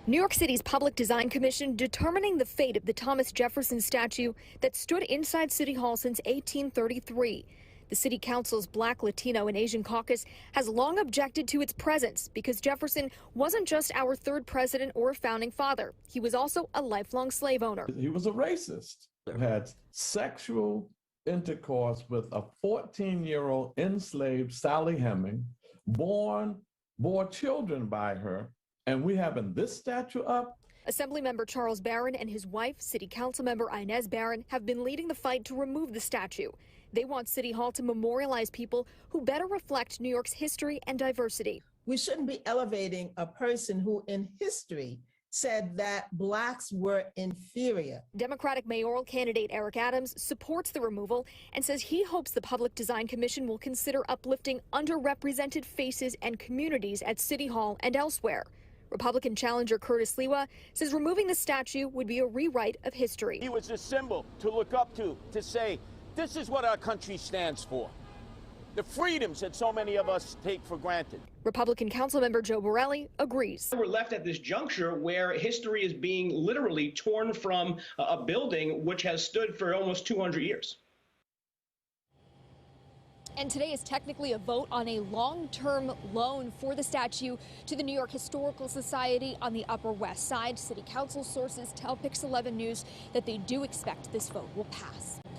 New York City's Public Design Commission determining the fate of the Thomas Jefferson statue that stood inside City Hall since 1833. The City Council's Black, Latino, and Asian caucus has long objected to its presence because Jefferson wasn't just our third president or founding father. He was also a lifelong slave owner. He was a racist who had sexual intercourse with a 14-year-old enslaved Sally Heming, bore children by her. And we having this statue up? Assemblymember Charles Barron and his wife, City Council member Inez Barron, have been leading the fight to remove the statue. They want City Hall to memorialize people who better reflect New York's history and diversity. We shouldn't be elevating a person who in history said that blacks were inferior. Democratic mayoral candidate Eric Adams supports the removal and says he hopes the Public Design Commission will consider uplifting underrepresented faces and communities at City Hall and elsewhere. Republican challenger Curtis Lewa says removing the statue would be a rewrite of history. He was a symbol to look up to say, this is what our country stands for. The freedoms that so many of us take for granted. Republican Councilmember Joe Borelli agrees. We're left at this juncture where history is being literally torn from a building which has stood for almost 200 years. And today is technically a vote on a long-term loan for the statue to the New York Historical Society on the Upper West Side. City Council sources tell Pix 11 News that they do expect this vote will pass.